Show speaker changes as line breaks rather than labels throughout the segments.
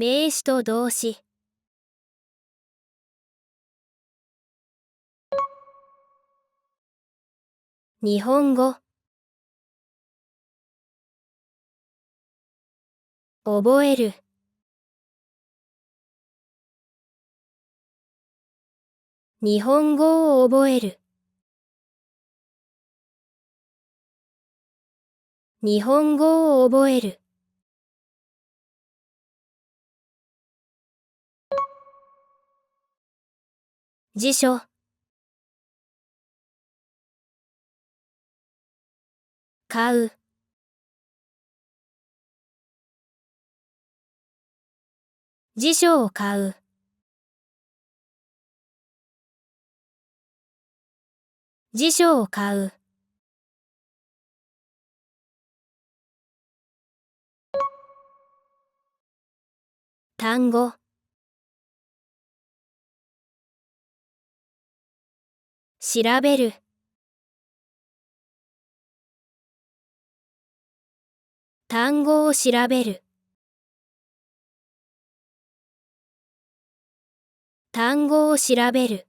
名詞と動詞。日本語。覚える。日本語を覚える。日本語を覚える。辞書。買う。辞書を買う。辞書を買う。単語。調べる。単語を調べる。単語を調べる。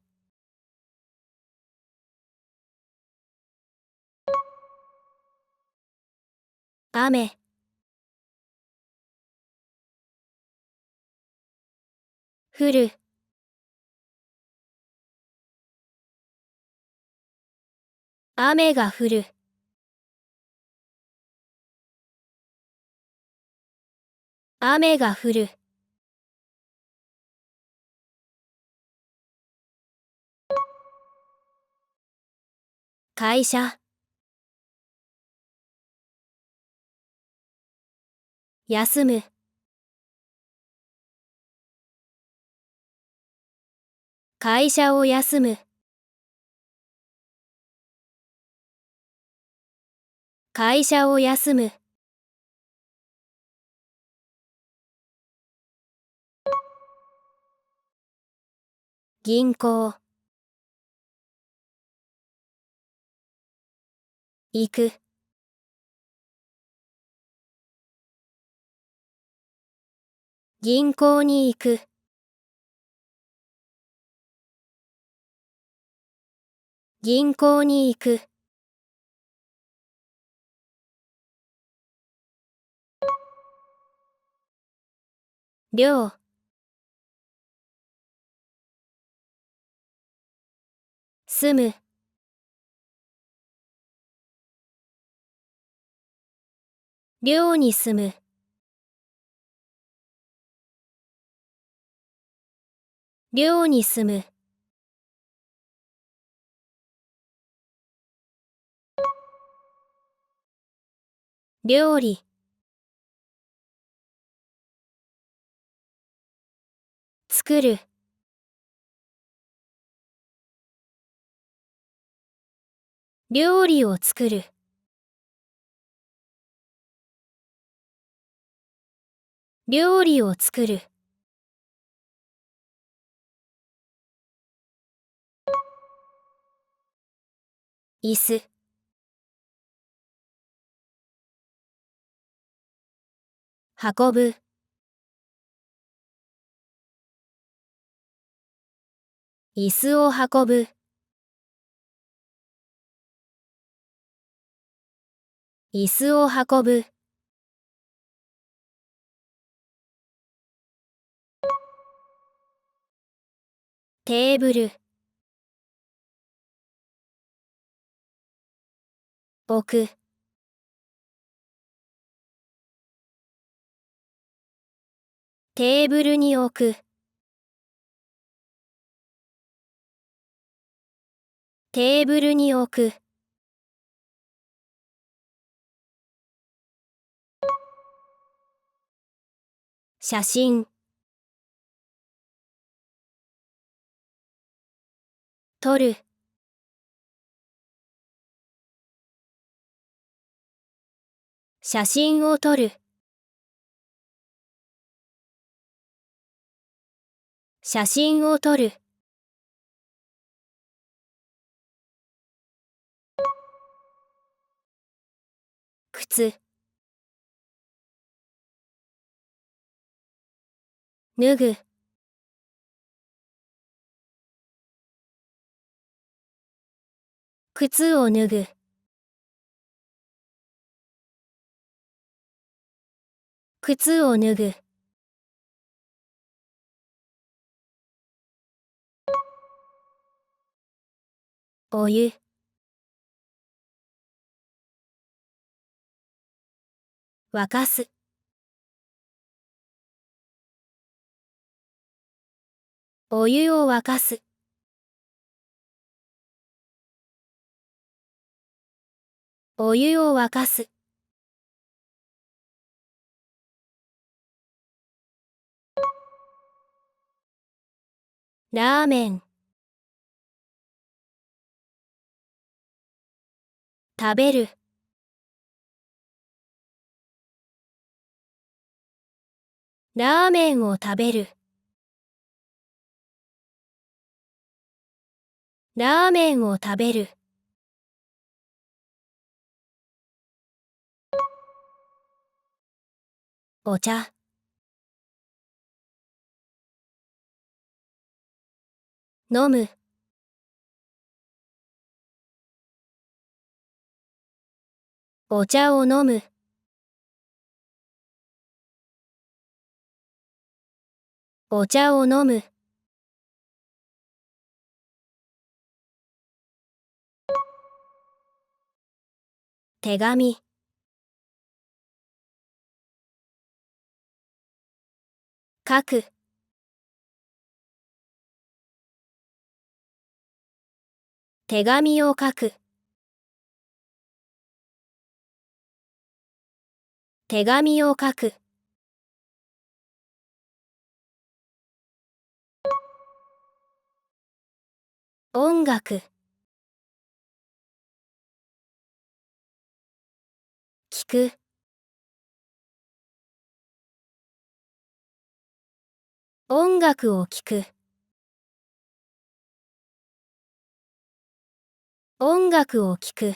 雨。降る。雨が降る。雨が降る。会社。休む。会社を休む。会社を休む。銀行。行く。銀行に行く。銀行に行く。寮。住む。寮に住む。寮に住む。料理。作る。料理を作る。料理を作る。椅子。運ぶ。椅子を運ぶ。椅子を運ぶ。テーブル。置く。テーブルに置く。テーブルに置く。写真。撮る。写真を撮る。写真を撮る。靴。脱ぐ、靴を脱ぐ、靴を脱ぐ、お湯、沸かす、お湯を沸かす、お湯を沸かす、ラーメン、食べる、ラーメンを食べる、ラーメンを食べる、お茶、飲む、お茶を飲む、お茶を飲む、手紙、書く、手紙を書く、手紙を書く、音楽、聞く、音楽を聞く、音楽を聞く、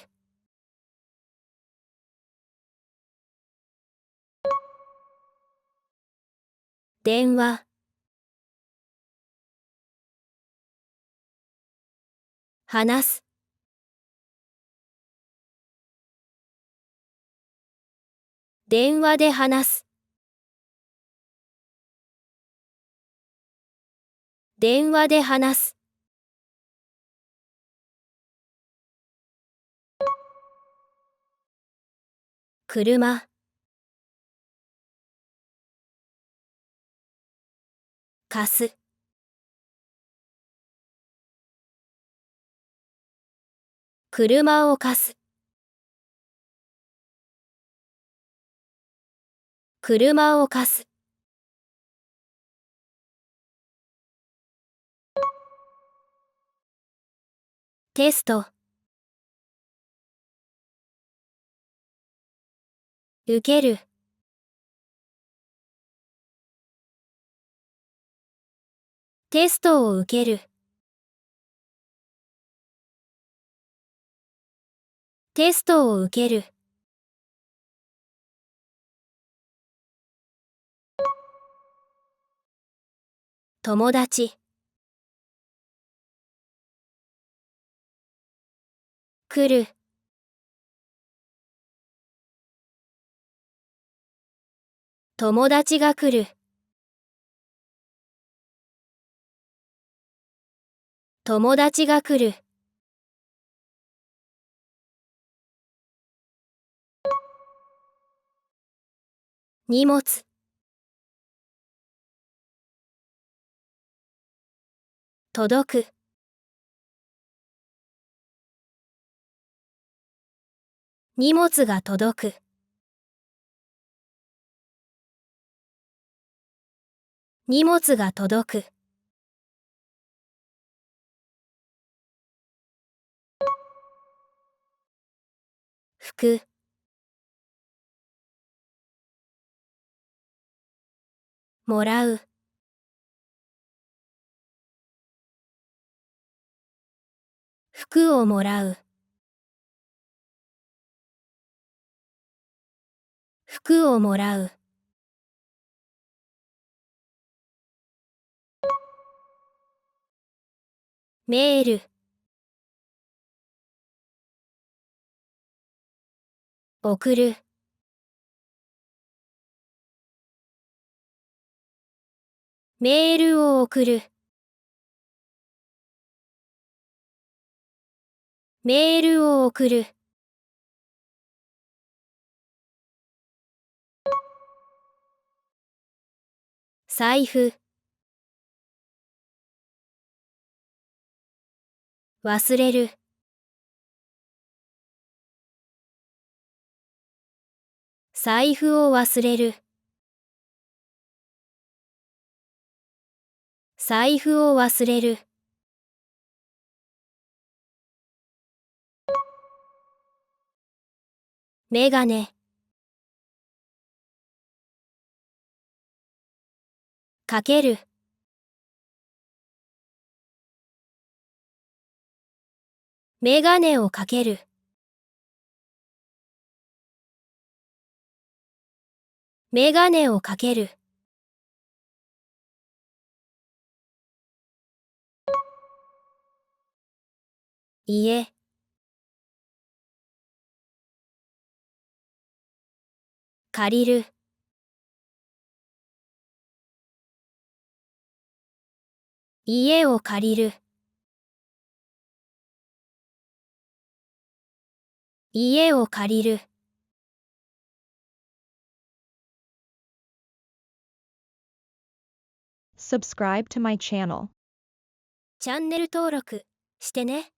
電話、話す、電話で話す、電話で話す、車、貸す、車を貸す、車を貸す、テスト、受ける、テストを受ける、テストを受ける、友達、来る、友達が来る、友達が来る、荷物、届く、荷物が届く、荷物が届く、服、もらう、服をもらう、服をもらう、メール、送る、メールを送る、メールを送る、財布、忘れる、財布を忘れる、財布を忘れる、メガネ、かける、メガネをかける、メガネをかける、家、借りる、家を借りる、家を借りる、
Subscribe to my channel.
チャンネル登録してね。